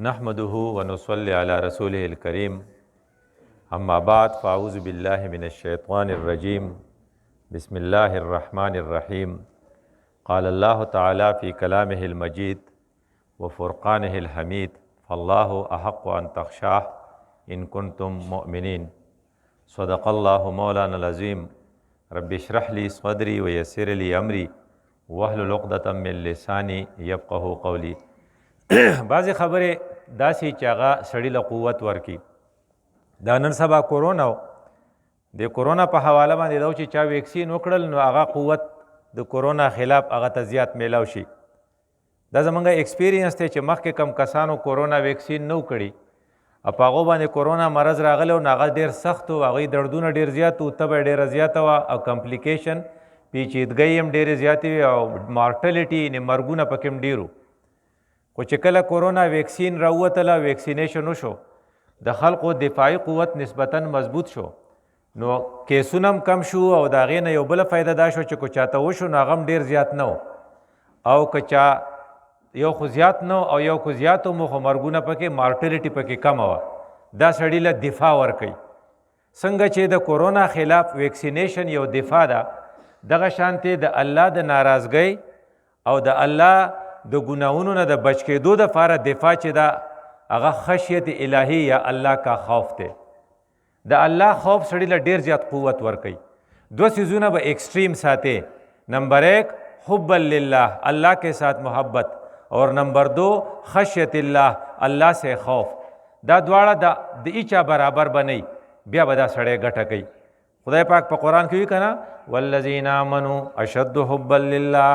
नहमदुहु व नुसल्ली अला रसूलिहिल करीम अम्मा बाद फ़ाऊज़ु बिल्लाहि मिनश्शैतानिर्रजीम बिस्मिल्लाहिर्रहमानिर्रहीम क़ालल्लाहु तआला फ़ी कलामिहिल मजीद व फ़ुरक़ानिहिल हमीद फ़ल्लाहु अहक़्क़ु अन तख़शाह इन कुन्तुम मुअमिनीन सदक़ल्लाहु मौलानल अज़ीम रब्बि इश्रह ली सदरी व यस्सिर ली अमरी वहलुल उक़दतम मिन लिसानी यफ़क़हू क़ौली। बाज़ी खबरें दासी چې هغه سړي له قوت ورکي. دا نن سبا کورونا و د کورونا په حواله باندې دا چې چا ویکسین وکړل نو هغه قوت د کورونا خلاف هغه ته زیات میلاو شي. دا زمونږ ایکسپیرینس دی چې مخکې کم کسانو کورونا ویکسین نه کړي او په هغو باندې کورونا مرض راغلی و نو هغه ډېر سخت و، هغوی دردونه ډېر زیات و، تبه ډېره زیاته وه او کمپلیکیشن پیچیدګۍ هم ډېرې زیاتې وې او مارټلیټي یعنې مرګونه پکې هم ډېر و. خو چې کله کورونا ویکسین راووتله، ویکسینیشن وشو، د خلقو دفاعي قوت نسبتا مضبوط شو، نو کیسونه هم کم شو او د هغې نه یو بله فایده دا شو چې که چاته وشو نو هغه هم ډېر زیات نه و، او که چا یو خو زیات نه او یو خو زیات و خو مرګونه پکې مارټلیټي پکې کمه وه. دا سړي له دفاع ورکوي. څنګه چې د کورونا خلاف ویکسینیشن یو دفاع ده، دغه شانتې د الله د ناراضګۍ او د الله د ګناهونو نه د بچ کېدو دپاره دفاع چې ده هغه خشیت الهی یا الله کا خوف دی. د الله خوف سړي له ډېر زیات قوت ورکوي. دو څیزونه به ایکسټریم ساتي. نمبر ایک حب للہ، اللہ کے ساتھ محبت، اور نمبر دو خشیت اللہ، اللہ سے خوف. دا دواړه د ایچا برابر بنئ بیا به دا سړی ګټه کوي. خدای پاک په قرآن کې وی کنه والذین آمنوا اشد حبا للہ.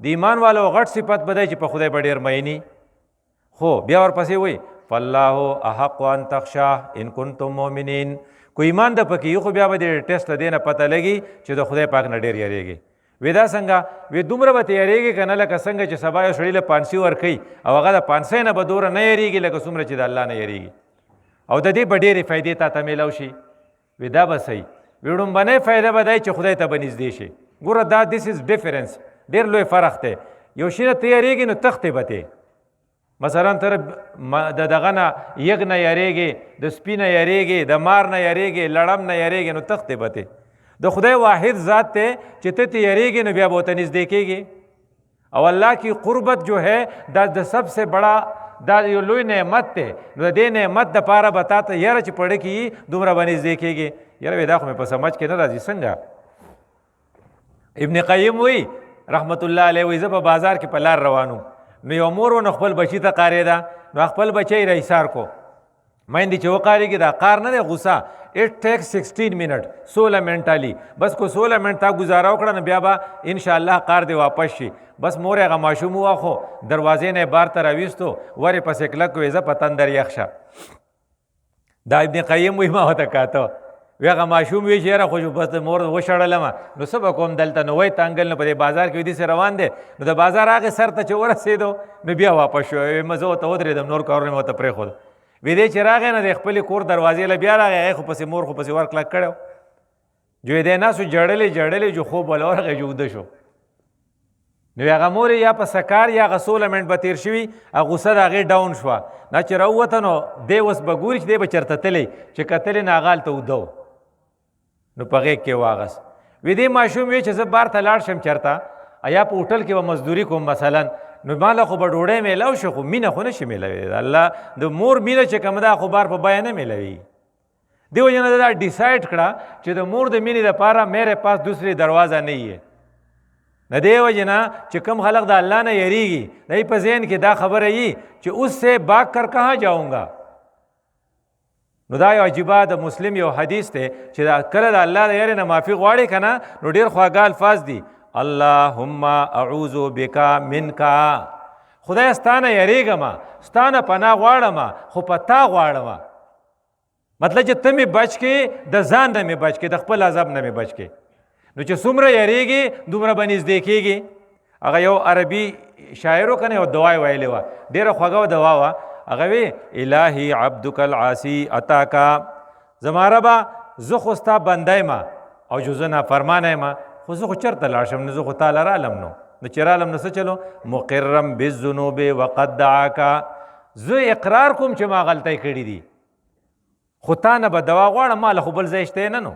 د ایمان والو غټ صفت به دی چې په خدای به ډېر میني. خو بیا ورپسې وایي فالله احق ان تخشاه ان کنتم مؤمنین. کو ایمان د پکې خو بیا به د ټیسټ د دې نه پته لګي چې د خدای پاک نه ډېر یریږي. وی دا څنګه؟ وی دومره به ته یریږي که نه لکه څنګه چې سبا یو سړي له پانسي ورکوي او هغه د پانسۍ نه به دومره نه یریږي لکه څومره چې د الله نه یریږي، او د دې به ډېرې فایدې تا ته میلاو شي. وی دا به صحیح. وی ړومبنۍ فایده به دی چې خدای ته به نږدې شي. ګوره دا دیس از ډیفرنس، ډېر لوی فرق دی. یو شي نه ته یریږي نو تختې به تی، مثلا ته د دغه نه یږ نه یریږي، د سپي نه یریږي، د مار نه یریږي، لړم نه یریږي، نو تختې به تی. د خدای واحد ذات ته چې ته ته یریږي نو بیا به ورته نږدې کېږي. او الله کی قربت جو ہے دا د سب سے بڑا دا یو لوی نعمت دی. نو د دې نعمت دپاره به تا ته یره چې پړه کېږي دومره به نږدې کېږي. یاره وی دا خو مې په سمجھ کې نه راځي. څنګه؟ ابن قیم وی رحمت الله علیه وی زه په بازار کې په لار روانو، نو یو مور و نو خپل بچي ته قارېده، نو خپل بچی یې راایسار کو. میندې چې وقارېږي دا قار نه دی غوسه. اٹ ټیک 16 منٹ، 16 منټه لی بس. کو 16 منټ تا گزاره وکړه نو بیا به انشاءالله قار دی واپس شي. بس مور هغه ماشوم واخو دروازې نه بار ته راویستو، ورې پسې کلک وی زه په تندر یخ شه. دا ابن قیم وی ما ورته کاته وی هغه ماشوم وی چې یاره خو بس مور وشړلمه نو څه به کوم دلته. نو وایي تانګل نه په دې بازار کې داسې روان دی. نو د بازار هغې سر ته چې ورسېدو نو بیا واپس شو. مه زه ورته ودرېدم، نور کارونه مې ورته پرېښود. وی دی چې راغی نه د خپلې کور دروازې له بیا راغی، هغې خو پسې مور خو پسې ور کلک کړی و. جو دی ناست و جړلې جو خوب وله ورغی جو اوده شو. نو هغه مور یا په سکار یا هغه 16 منټ به تېر شوي، غوسه د هغې ډاون شوه. نه چې راووته نو دی اوس به ګوري چې دی به چېرته تللی، چې کتلې نه هغه هلته اوده و، نو په غېږ کې واغست. وی دی ماشوم وی چې زه بار ته لاړ شم چېرته یا په هوټل کې به مزدوري کوم مثلا، نو ماله خو به ډوډۍ میلاو شي خو مینه خو نشي میلاوي. الله د مور مینه چې کوم ده خو بار په بیه نه میلاوي. دې وجه نه دا ډیسایډ کړه چې د مور د مینې دپاره میرے پاس دوسری دروازه نه یې. د دې وجه نه چې کوم خلق د الله نه یریږي دی په ذهن کې دا خبره یي چې اس سے بھاگ کر کہاں جاؤں گا. نو دا یو عجیبه د مسلم یو حدیث دی چې دا کله د الله د یارې نه معافي غواړې که نه نو ډېر خواږه الفاظ دي. اللهم اعوذ بک منکا، خدای ستا نه یریږم، ستا نه پناه غواړم خو په تا غواړم. مطلب چې ته مې بچ کې، د ځان نه مې بچ کې، د خپل عذاب نه مې بچ کې. نو چې څومره یریږي دومره به نږدې کېږي. هغه یو عربي شاعر و که نه یو دعا یې ویلې وه، ډېره خوږه دعا وه. هغه وی الهی عبدک العاصی اتاکا، زما ربه زه خو ستا بنده یم او جو زه نافرمانه یم، خو زه خو چېرته لاړ شم نو زه خو تا له رالم نو چې رالم نو څه چلو مقرم بالذنوب وقد دعاکا، زه اقرار کوم چې ما غلطۍ کړي دي، خو تا نه به دوا غواړم، ما له خو بل ځای شته نه. نو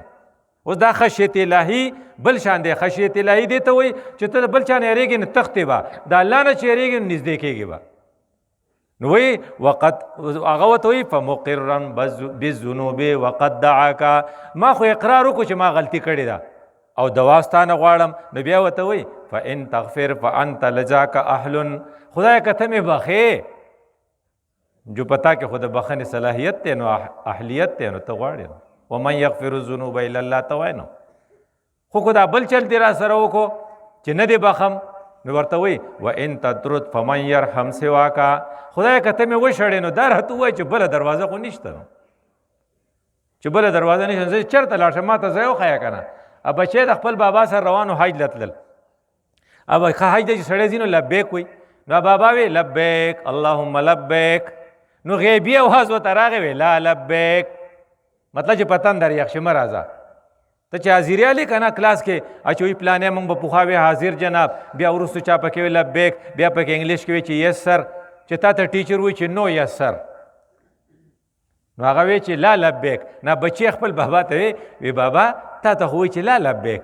اوس دا خشیت الهي بل شان دی. خشیت الهي دی ته وایي چې ته بل چا نه یېرېږې نه تښتې به، د الله نه چې یېرېږې نو نږدې کېږې به. نو وایي وقد هغه ورته وایي فمقرا بالذنوب وقد دعاک، ما خو اقرار وکړو چې ما غلطي کړې ده او دوا ستا نه غواړم. نو بیا ورته وایي فان تغفر فانت لذاک اهل، خدای که ته مې بخې، جو پتا کې خود بخښنې صلاحیت دی نو اهلیت دی نو ته غواړې نو ومن یغفر الذنوب الا الله ته وایي نو. خو که دا بل چل دی را سره وکړو چې نه دی بخم، نو ورته وایي وان تطرد فمن یرحم سواک، خدای که ته مې وشړې نو دا راته ووایي چې بله دروازه خو نشته نو، چې بله دروازه نشته. زه چېرته لاړ شم، ما ته ځای وښیه که نه. بچی د خپل بابا سره روانو حج له تلل، ښه حج ته چې سړی ځي نو لبیک وایي، نو بابا وی لبیک اللهم لبیک، نو غیبي اواز ورته راغی وی لا لبیک، مطلب چې پتن در یخ مه راځه. ته چې حاضري هلې که نه کلاس کې اچوي پلانې موږ به پخوا وی حاضر جناب، بیا وروستو چا پکې وی لبیک، بیا پکې انګلیش کې وی چې یس سر، چې تا ته ټیچر وی چې نو یس سر، نو هغه وی چې لا لبیک. نه بچی خپل بابا ته وی بابا تا ته خو وی چې لا لبیک.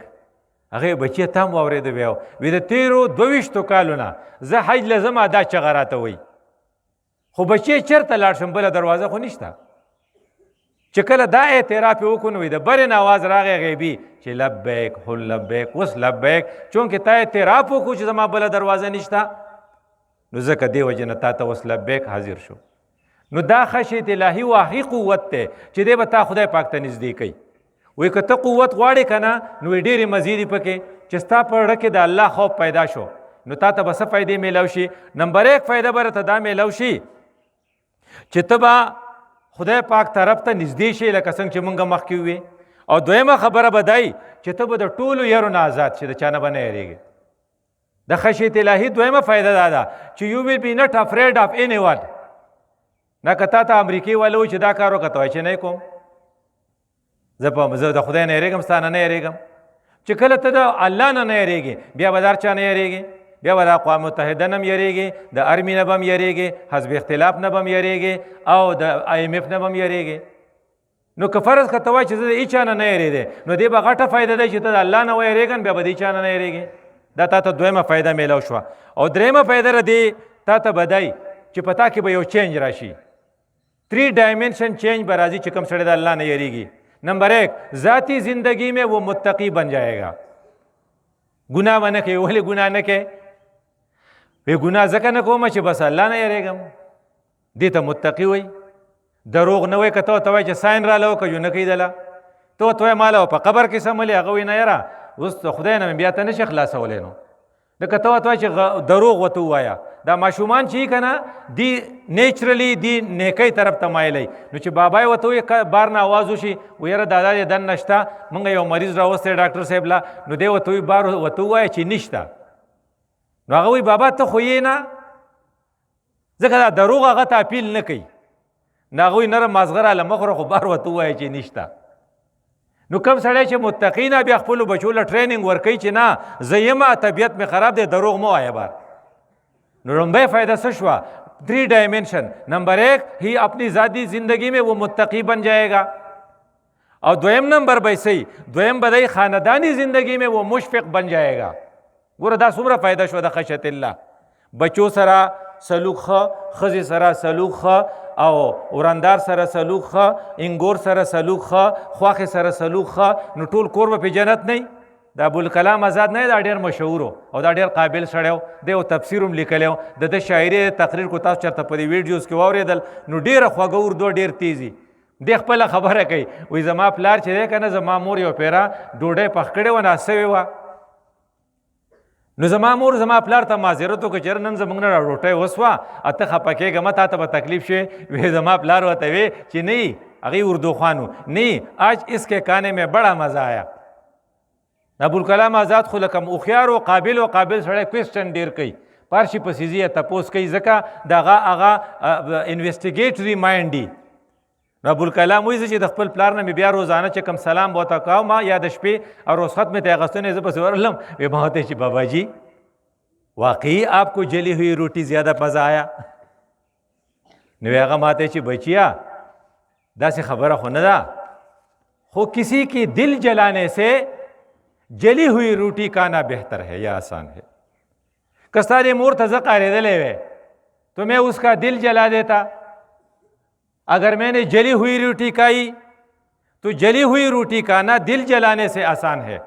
هغې بچی ته هم واورېده بیا وی د تېرو 22 کالو نه زه حج له ځم دا چغه راته وی، خو بچی چېرته لاړ شم بله دروازه خو نشته. چې کله دا اعتراف یې وکړو نو د برې نه آواز راغی غیبي چې لبیک هل لبیک، اوس لبیک چونکې تا اعتراف وکړو چې زما بله دروازه نشته، نو ځکه دې وجې نه تا ته اوس لبیک حاضر شو. نو دا خشیت الهي واقعي قوت دی چې دی به تا خدای پاک ته نږدې کوي. وایي که ته قوت غواړې که نه نو ډېرې مزې دي پکې چې ستا په زړه کې د الله خوف پیدا شو نو تا ته به څه فایدې میلاو شي. نمبر 1 فایده به راته دا میلاو شي چې ته به خدای پاک طرف ته نږدې شي لکه څنګه چې مونږ مخکې ووې. او دویمه خبره به دی چې ته به د ټولو یرو نه آزاد شي، د چا نه به نه یېرېږې. د خشیت الهي دویمه فایده دا ده چې you will be not afraid of anyone. نه که تا ته امریکې والا وایي چې دا کار وکړه ته وایي چې نه یې کوم، زه د خدای نه یېرېږم ستا نه نه یېرېږم. چې کله ته د الله نه نه یېرېږې بیا به د هر چا نه یېرېږې، بیا به د اقوام متحده نه هم یېرېږې، د ارمي نه به هم یېرېږې، حزب اختلاف نه به هم یېرېږې، او د IMF نه به هم یېرېږې. نو که فرض که ته وایي چې زه د هېچا نه نه یېرېدی نو دې به غټه فایده دی چې ته د الله نه ویېرېږم بیا به د هېچا نه نه یېرېږې. دا تا ته دویمه فایده میلاو شوه. او درېیمه فایده را دې تا ته به دی چې په تا کې به یو چینج راشي، 3 ڈائمینشن چینج به راځي چې کوم سړی د الله نه یېرېږي. نمبر 1 ذاتی زندگی میں وہ متقی بن جائے گا، گناہ به نه کوي. ولې گناہ نه کوي؟ وی گناہ ځکه نه کوم چې بس الله نه یېرېږم، دې ته متقي وایي. دروغ نه وایي. که ته ورته وایي چې ساین راله وکړه یو نه کوي دله، ته ورته وایي ماله په قبر کې سملې، هغه وایي نه یاره اوس د خدای نه مې بیا ته نشي خلاصولی. نو لکه ته ورته وایي چې دروغ ورته ووایه. دا ماشومان چې که نه دی نیچرلی دی نیکۍ طرف ته مایلی، نو چې بابا یې ورته وایي بار نه آواز وشي و یاره دادا دې دن نشته موږ یو مریض راوستی ډاکټر صاحب له، نو دی ورته وایي بار ورته ووایه چې نشته، نو هغه وایي بابا ته خو یې نه، ځکه دا دروغ هغه ته اپیل نه کوي. نو هغه وایي نرم مازغه راله مه خوره خو بار ورته ووایه چې نشته. نو کوم سړی چې متقي نه بیا خپلو بچو له ټریننګ ورکوي چې نه زه یمه طبیعت مې خراب دی دروغ مه وایه بار. نو لومبۍ فائدہ څه شوه؟ 3 ڈائمینشن. نمبر 1 ہی اپنی ذاتی زندگی میں وہ متقی بن جائے گا، اور دویم نمبر به صحیح دویم بدای خاندانی زندگی میں وہ مشفق بن جائے گا. ګوره دا څومره فائدہ شو د خشیت الله. بچو سره سلوک ښه، ښځې سره سلوک ښه، او وراندار سره سلوک ښه، انګور سره سلوک ښه، خواښې سره سلوک ښه، نو ټول کور به په جنت نه وي. دا ابوالکلام آزاد نه دا ډېر مشهور او دا ډېر قابل سړی و، دی یو تفسیر هم لیکلی و، د ده شاعري تقریر کو تاسو چېرته په دې ویډیوز کې واورېدل نو ډېره خوږه اردو ډېر تیزي. دی خپله خبره کوي وایي زما پلار چې دی که نه زما مور یو پیره ډوډۍ پخ کړې وه ناسوې وه، نو زما مور زما پلار ته معذرت وکړه چې نن زموږ نه ډوډۍ وسوه ته خفه کېږه مه تا ته به تکلیف شوې. وی زما پلار ورته وی چې نه هغې اردو خوان و، نه آج اس کے کھانے میں بڑا مزہ آیا. ابوالکلام آزاد خو لکه هوښیار و قابل سړی کوېسچن ډېر کوي، پارشي په سیزي یې تپوس کوي ځکه د هغه انویسټیګیټري ماینډ دي. نو ابوالکلام وایي چې د خپل پلار نه مې بیا روزانه چې کوم سلام به ورته کوم یا د شپې او رخصت مې ته اخیستنی زه پسې ورغلم وی ما ورته چې بابا جی واقعي آپ کو جلی ہوئی روٹی زیادہ مزہ آیا. نو هغه ماته چې بچیا داسې خبره خو نه ده، خو کسی کی دل جلانے سے جلی ہوئی روٹی کھانا بہتر ہے یا آسان ہے. کستاری مور ته زه قاریدلی وی تو میں اس کا دل جلا دیتا. اگر میں نے جلی ہوئی روٹی کھائی تو جلی ہوئی روٹی کھانا دل جلانے سے آسان ہے.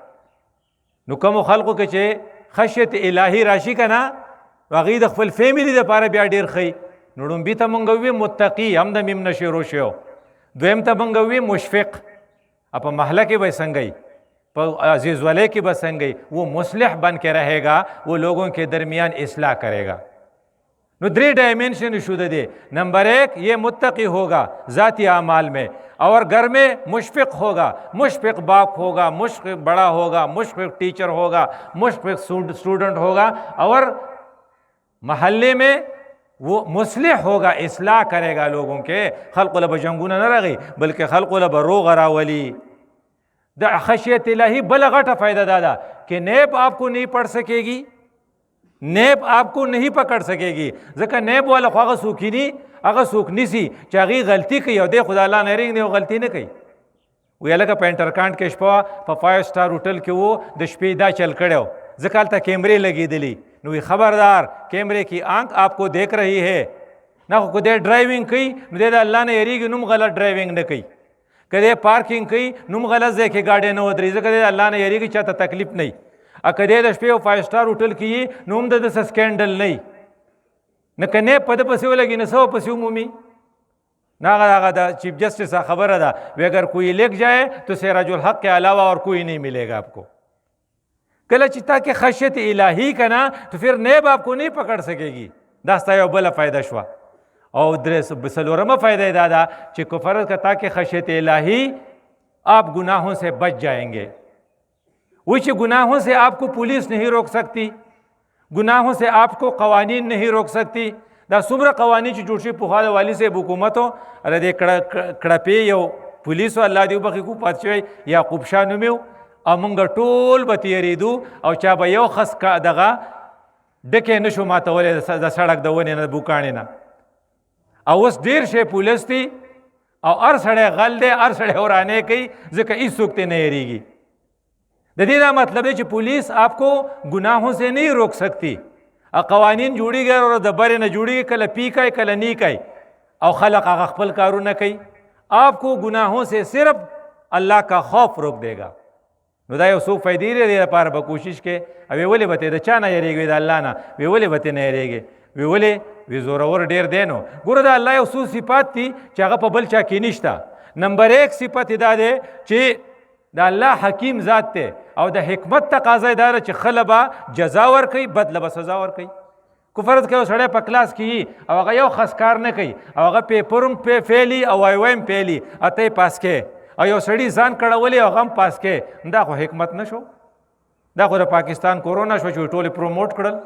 نو کومو خلقو کې چې خشیت الهی راشي که نه هغوی د خپل فیملي دپاره بیا ډېر ښی. نو ړومبي ته مونږ ووي متقي، هم د میم نه شروع شو. دویم ته مونږ ووي مشفق، په محله کې به څنګه وي، په عزیز ولی کې به څنګه وي. وہ مصلح بن کے رہے گا، وہ لوگوں کے درمیان اصلاح کرے گا. نو 3 ڈائمینشن شو دے. نمبر 1 یہ متقی ہوگا ذاتی اعمال میں، اور گھر میں مشفق ہوگا، مشفق باپ ہوگا، مشفق بڑا ہوگا، مشفق ٹیچر ہوگا، مشفق اسٹوڈنٹ ہوگا، اور محلے میں وہ مصلح ہوگا، اصلاح کرے گا لوگوں کے. خلق لب جنگونه نه رغی بلکہ خلق لب روغ راولی. د خشیت الہی بل غټه فائدہ دادا کہ نیب آپ کو نہیں پڑھ سکے گی، نیب آپ کو نہیں پکڑ سکے گی. ځکه نیب والا خو هغه څوک نی، هغه څوک نیسي چې هغې غلطي کوي او دی خدا الله نه یریږي او غلطي نه کوي. وی هلکه په انټرکانټ کې شپه په 5 سټار هوټل کې و، د شپې دا چل کړی و، ځکه هلته کیمرې لګېدلي. نو خبردار کیمرے کی آنکھ آپ کو دیکھ رہی ہے. نہ خو دے ڈرائیونگ کوي نو دې د الله نه یریږي نوم غلط ډرایوینګ نه کوي. که دې پارکینګ کوي نوم غلط ځای کې ګاډی نه ودرېږي، ځکه دې د الله نه یریږي چاته تکلیف نه وي. که دې د شپې یو 5 سټار هوټل کې یي نو هم د ده څه سکینډل نه وي. نه که نیب په ده پسې ولګي نه څه پسې ومومي. نه هغه د چیف جسٹس خبره ده، وی اگر کوئی لکھ جائے تو سراج الحق کے علاوہ اور کوئی نہیں ملے گا آپ کو. کله چې تا کې خشیت الہی کنا تو پھر نیب آپ کو نہیں پکڑ سکے گی. دا ستا یو بله فائدہ شوه. او څلورمه فائدہ دا ده چې کفر کا تا کې خشیت الہی آپ گناہوں سے بچ جائیں گے. وچ گناہوں سے آپ کو پولیس نہیں روک سکتی، گناہوں سے آپ کو قوانین نہیں روک سکتی. دا څومره قوانین چې جوړ شي پخوا د والي صاحب حکومتو هله دې کړپې یو پولیسو الله دې وبخي کو پات شوی یعقوب شاه نومې و، او مونږ ټول به تېرېدو او چا به یو خس دغه ډکې نه شو ماتولی د سړک د ونې نه د بوکاڼې نه. او اوس ډېر شی پولیس دی او هر سړی غل دی، هر سړی ورانې کوي، ځکه هېڅوک ترې نه یېرېږي. د دې دا مطلب دی چې پولیس آپ کو گناہوں سے نہیں روک سکتی. قوانین جوړېږي او د برې نه جوړېږي، کله پی کوي کله نی کوي، او خلق هغه خپل کارونه کوي. آپ کو گناہوں سے صرف اللہ کا خوف روک دے گا. نو دا یو څو فایدې لري، دې لپاره به کوشش کې. او وی ولې به ته د چا نه یېرېږې؟ د الله نه. وی ولې به ته نه یېرېږې؟ وی ولې؟ وی زورور ډېر دی. نو ګوره د الله یو څو صفات دي چې هغه په بل چا کې نشته. نمبر 1 صفت دا دی چې د الله حکیم ذات دی، او د حکمت تقاضا دا ده چې خله به جزا ورکوي، بدله به سزا ورکوي. کو فرض کړه یو سړی په کلاس کې او هغه یو خس کار نه کوي او هغه پیپر هم فیلي او وایم فیلي، اته پاس کې، او یو سړی ځان کړولی او هغه هم پاس کې. دا خو حکمت نه شو؟ دا خو د پاکستان کورونا شو چې ټولې پروموټ کړل.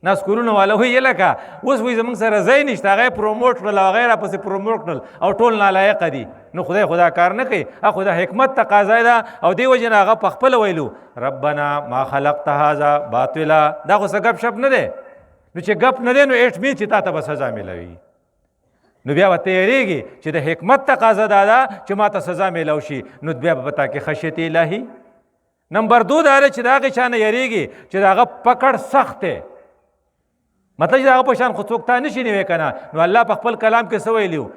نه سکولونه والا وایي لکه اوس وایي زموږ سره ځای نشته، هغه یې پروموټ کړل او هغه یې راپسې پروموټ کړل او ټول نالایقه دي. نو خدای خدا کار نه کوي، خو د حکمت تقاضا ده. او دې وجې نه هغه په خپله ویلو ربنا ما خلقت هذا باطلا. دا خو څه ګپ شپ نه دی. نو چې ګپ نه دی نو ایټ مین چې تا ته به سزا میلوي. نو بیا به ته یېرېږي چې د حکمت تقاضا دا ده چې ما ته سزا میلاو شي، نو بیا به په تا کې خشیت الهي. نمبر 2 دا دی چې د هغې چا نه یېرېږي چې د هغه پکړ سخت دی. مطلب چې د هغه په شان خو څوک تا نشي نیوی که نه. نو الله په خپل کلام کې څه ویلي و؟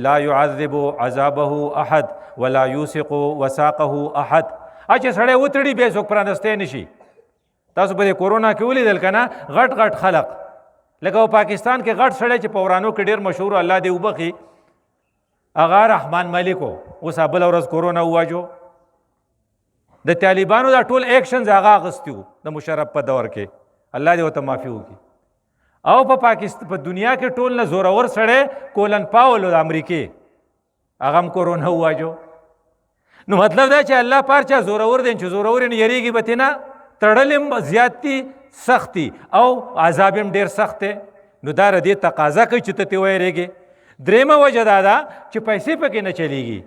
لا يعذب عذابه احد ولا يوثق وثاقه احد. چې سړی وتړي بیا څوک پرانستی نشي. تاسو په دې کورونا کې ولیدل که نه غټ غټ خلق، لکه پاکستان کې غټ سړی چې په ورانو کې ډېر مشهور الله دې وبخي، هغه رحمان ملک و. اوس بله ورځ کورونا وواجو. د طالبانو دا ټول ایکشنز هغه اخیستي وو د مشرف په دور کې، الله دې ورته معافي وکړي. او په پاکستان په دنیا کې ټول نه زورور سړی کولن پاول د امریکې، هغه هم کورونا وواجو. نو مطلب دا چې الله پار چا زورور دی، چې زورور یې نه یېرېږي به ترې نه، تړل هم زیاتي سختی او عذاب هم ډېر سخت دی. نو دا د دې تقاضا کوي چې ته ترې ویېرېږې. درېیمه وجه دا ده چې پیسې پکې نه چلیږي.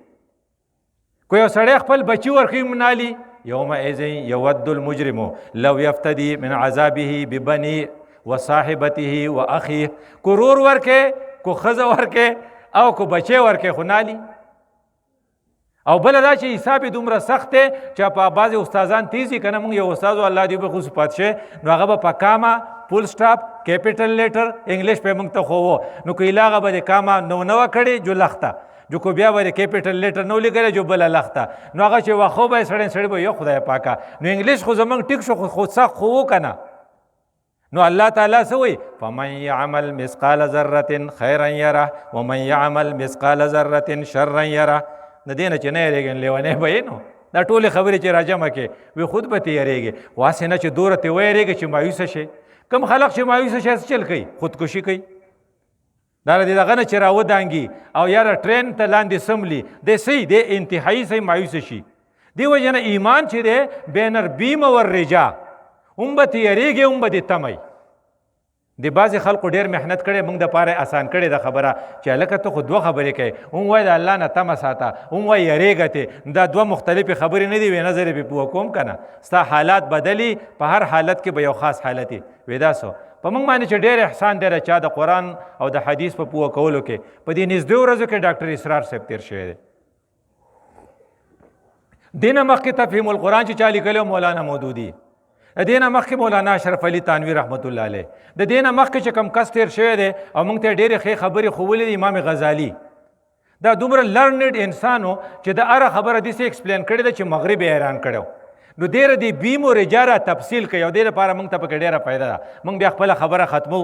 کو یو سړی خپل بچي ورکوي منالي، یومئذ یود المجرم لو یفتدي من عذابه ببني وصاحبته واخیه. کورور ورکې کو ښځه ورکې او کو بچی ورکې خو نالي. او بل دا چې حساب دومره سخت دی چې په بعضې استادان تیزي که نه. موږ یو استاد و الله دې وبخښي صفات شي، نو هغه به په کاما فول سټاپ کیپیټل لیټر انګلیش په موږ ته ښوو. نو که هغه به د کاما نه وه کړې جو لخته جو کو بیا به کیپیټل لیټر نو لیکلی جو بله لخته، نو هغه چې واخو به یې سړی به یو خدای پاکه. نو انګلیش خو زموږ ټیک شو خو سخت خو و که نه. نو الله تعالی څه وایي؟ فمن یعمل مثقال ذرة خیرا یره ومن یعمل مثقال ذرة شرا یره. د دې نه چې نه یېرېږي لیونی به یې. نو دا ټولې خبرې چې راجمع کې وی خود به ته یېرېږي، واسې نه چې دوره ته ویېرېږي چې مایوسه شي. کم خلق چې مایوسه شي څه چل کوي؟ خودکشي کوي. دا د دغه نه چې راودانګي او یاره ټرین ته لاندې سملي دی صحیح دی انتهایي صحیح مایوسه شي. دې وجه نه ایمان چې دی بین البیم والرجا، هم به ته یېرېږي هم به دې تمی. د بعضې خلکو ډېر محنت کړی، موږ دپاره اسان کړې ده خبره چې هلکه ته خو دوه خبرې کوې، هم وایي د الله نه تمه ساته، هم وایي یېرېږه ته. دا دوه مختلفې خبرې نه دي. وی نظر یې پرې پوه کوم که نه، ستا حالات بدلي، په هر حالت کې به یو خاص حالت وي. وی دا څه په موږ باندې چې ډېر احسان دی چا د قرآن او د حدیث په پوه کولو کې. په دې نږدې ورځو کې ډاکټر اسرار صاحب تېر شوی دی. دې نه مخکې تفهیم القرآن چې چا لیکلی مولانا مودودي، د دې نه مخکې مولانا اشرف علي تانوي رحمت الله علیه، د دې نه مخکې چې کوم کس تېر شوی دی او موږ ته ډېرې ښې خبرې ښوولې دي امام غزالي. دا دومره لرنډ انسان و چې د هره خبره داسې ایکسپلین کړې ده چې مغرب یې حیران کړی. نو ډېره د بیم و رجا را تفصیل کوي او دې لپاره موږ ته پکې ډېره فایده ده. موږ بیا خپله خبره ختمو.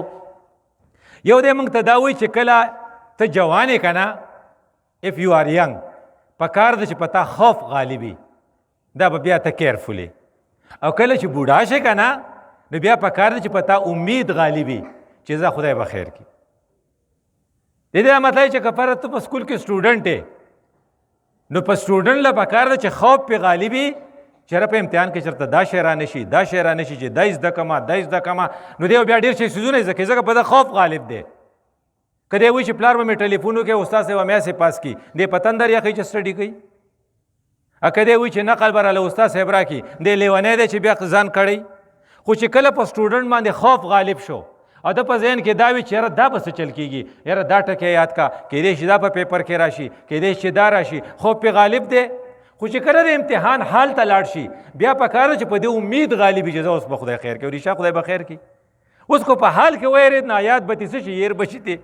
یو دی موږ ته دا وایي چې کله ته جوان یې که نه، اف یو آر ینګ، پکار ده چې په تا خوف غالبي، دا به بیا ته کیرفولي. او کله چې بوډا شي که نه، نو بیا پکار ده چې په تا امید غالبي چې زه خدای به خیر کړي. د دې مطلب چې که فرض ته په سکول کې سټوډنټ یې، نو په سټوډنټ له پکار ده چې خوف پې غالبي، چېرې په امتحان کې چېرته دا شی رانه شي دا شی رانه شي چې دا زده کړمه دا زده کړمه. نو دی بیا ډېر شي څیزونه زده کوي ځکه په ده خوف غالب دی. که دی وایي چې پلار به مې ټلیفون وکړي استاد صاحب میاسې پاس کړي، دی په تندر یخوي چې سټډي کوي. که دی وایي چې نقل به راله استاد صاحب راکړي، دی لیونی دی چې بیا ځان کړی. خو چې کله په سټوډنټ باندې خوف غالب شو او د په ذهن کې دا وي چې یاره دا به څه چل کېږي، یاره دا ټکی یاد کا، کیدای شي دا په پیپر کې راشي، کیدای شي دا راشي، خوف پې غالب دی. خو چې کله د امتحان حال ته لاړ شي، بیا پکار ده چې په دې امید غالبي چې زه اوس به خدای خیر کړي، ریشه خدای به خیر کړي. اوس کو په حال کې ویرېد نه یاد به دې څه شي ير بشي ته.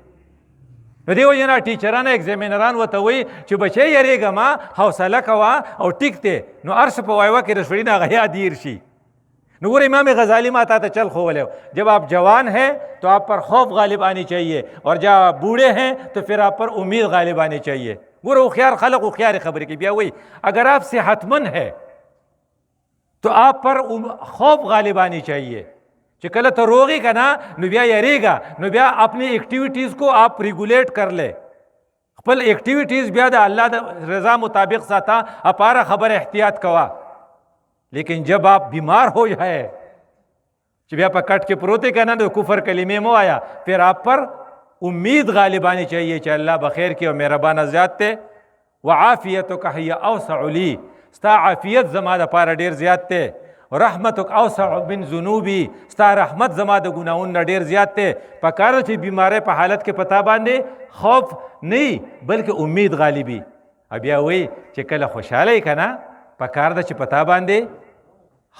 نو دې وجه نه ټیچران ایگزامینران ورته وایي چې بچی یېرېږه ما حوصله کوه او ټیک دی. نو هر څه په وایوه کې رسوړي نه هغه یاد هیر شي. نو ګوره امام غزالی ما تا چل خوولے، جب آپ جوان ہیں تو آپ پر خوف غالب آنی چاہیے اور جب آپ بوڑھے ہیں تو پھر آپ پر امید غالب آنی چاہیے. گوره اخیار خلق اخیار خبر کی بیا وہی، اگر آپ صحت مند ہے تو آپ پر خوف غالب آنی چاہیے. چې کله ته روغی که نه نو بیا یریږه، نو بیا اپنی ایکټیویټیز کو آپ ریگولیٹ کر لے، خپل ایکټیویټیز بیا د الله د رضا مطابق ساته، اپاره خبر احتیاط کوا. لیکن جب آپ بیمار ہو جائے کہ بیا پا کٹ کے پروتے کا نا تو کفر کلمے مو آیا، پھر آپ پر امید غالب آنی چاہیے کہ اللہ بخیر کی اور مہربانہ زیاد تے. وعافیتک ہی اوسع لی، ستا عافیت زما د پاره ډیر زیات تے. رحمتک اوسع من ذنوبی، ستا رحمت زما د گناہوں نه ډیر زیات تے. پکار چې بیمارے په حالت کې پتا باندې خوف نه بلکې امید غالبی. بیا وی چې کله خوشاله کنا پکار ده چې پتا باندې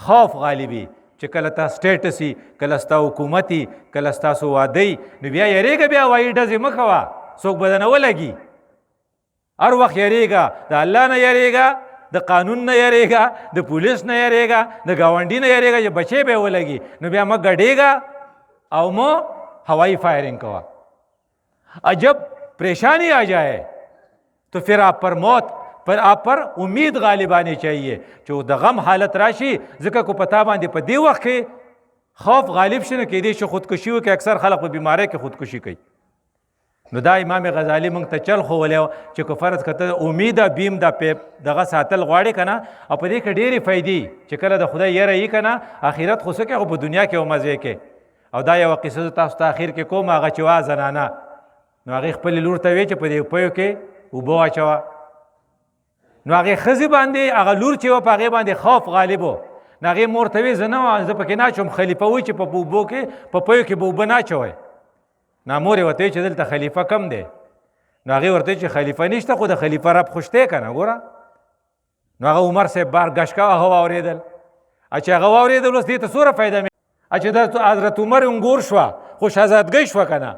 خوف غالبی، چې کله تا سټیټسي، کله ستا حکومتي، کله ستاسو وادی، نو بیا یریږه، بیا وایي ډزې مه کوه، څوک به درنه ولګي. هر وخت یریږه، د الله نه یریږه، د قانون نه یریږه، د پولیس نه یریږه، د ګاونډي نه یریږه چې بچی به ولګي. نو بیا مه ګډېږه او مو هوائی فائرنگ کوه. جب پریشانی آ جائے تو پھر آپ پر موت، پر آپ پر امید غالب آنی چاہیے. جو د غم حالت راشي ځکه کو پتا باندې په دې وخت کې خوف غالب شنه کېدی شي خودکشي وکړي. اکثر خلق په بیماری کې خودکشي کوي. نو دا امام غزالی موږ ته چل خولی چې که فرض کته امید بیم دا پیپ دغه ساتل غواړي که نه، او په دې کې ډېرې فایدې چې کله د خدای یره یي که نه، آخرت خو څه کوي خو په دنیا کې مزې کې. او دا یوه قصه زه تاسو ته اخر کې کوم، هغه چې وا زنانه، نو هغې خپلې لور ته ویې چې په دې پیو کې اوبه واچوه. نو هغې ښځې باندې هغه لور چې وه په هغې باندې خوف غالب و. نو هغې مور ته ویې زه نه زه پکې نه اچوم، خلیفه وایي چې په اوبو کې په پیو کې به اوبه نه اچوئ. نامور یې ورته چې دلته خلیفه کم دی، نو هغې ورته چې خلیفه نشته خو د خلیفه رب خوشتی که نه ګوره. نو هغه عمر صاحب بار ګش کوه، هغه واورېدل. چې هغه واورېدل اوس دې ته څومره فایده چې د حضرت عمر انګور شوه خو شهزادګۍ شوه که نه،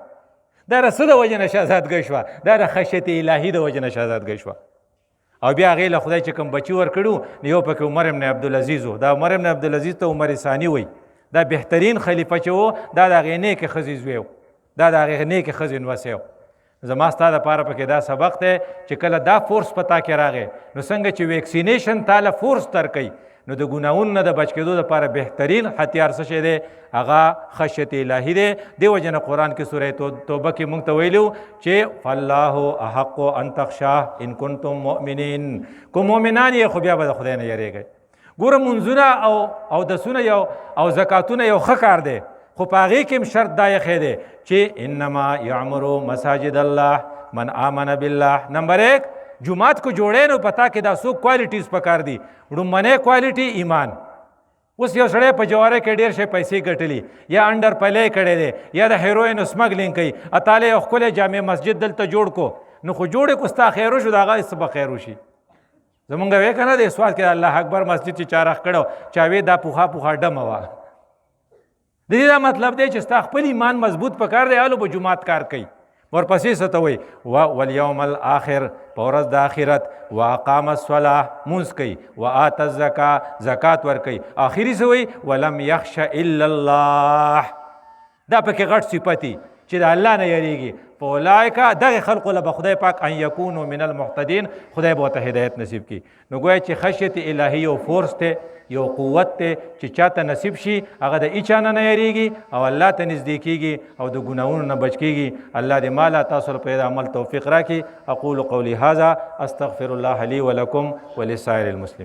دا د څه د وجې نه شهزادګۍ شوه؟ دا د خشیت الهي د وجې نه شهزادګۍ شوه. او بیا هغې له خدای چې کوم بچي ورکړي وو، نو یو پکې عمر ابن عبدالعزیز و. دا عمر ابن عبدالعزیز ته عمر ثاني وایي. دا بهترین خلیفه چې و، دا د هغې نیکې ښځې زوی و، دا د هغې نیکې ښځې نوسی و. زما ستا دپاره پکې دا سبق دی چې کله دا فورس په تا کې راغی، نو څنګه چې ویکسینیشن تا له فورس درکوي، نو د ګناهونو نه د بچ کېدو دپاره بهترین هتیار څه شی دی؟ هغه خشیت الهي دی. دې وجې نه قرآن کې سوره توبه کې مونږ ته ویلي وو چې فالله احق ان تخشاه ان کنتم مؤمنین. که مؤمنان یې خو بیا به د خدای نه یریږئ. ګوره منځونه او اودسونه او زکاتونه یو ښه کار دی، خو په هغې کې هم شرط دا یې دی چې انما یعمرو مساجد الله من آمن بالله. نمبر 1 جماعت کو جوړې نو پتا کې دا څو کوالټیز پکار دي. لومړنۍ کوالټي ایمان. اوس یو سړی په جواره کې ډېر شی پیسې ګټلي، یا انډر پلی کړی دی، یا د هیروین سمګلینګ کوي، اتاله یو ښکلی جامع مسجد دلته جوړ کو، نو خو جوړې کو ستا خیر وشو، د هغه څه به خیر وشي. زمونږ وی که نه دی سوال کې الله اکبر مسجد چې چا راښ کړی چا وی دا پوخا پوخا ډمه وه. د دې دا مطلب دی چې ستا خپل ایمان مضبوط پکار دی، هلو به جومات کار کوي. ورپسې څه ته وایي؟ والیوم الاخر، په ورځ د آخرت، واقام الصلاة، مونځ کوي، وآت الزکا، زکات ورکوي. آخري څه وایي؟ ولم یخش الا الله. دا پکې غټ صفتي چې د الله نه یریږي. فاولئک، دغه خلقو له به خدای پاک ان یکونو من المهتدین، خدای به ورته هدایت نصیب کړي. نو ګویا چې خشیت الهي یو فورس دی، یو قوت دی چې چاته نصیب شي، هغه د هیچا نه یریږي او الله ته نږدې کېږي او د ګناهونو نه بچ کېږي. الله دې ما لا تاسو له په عمل توفیق راکړي. اقول قولي هذا استغفر الله لي ولكم ولسائر المسلمين.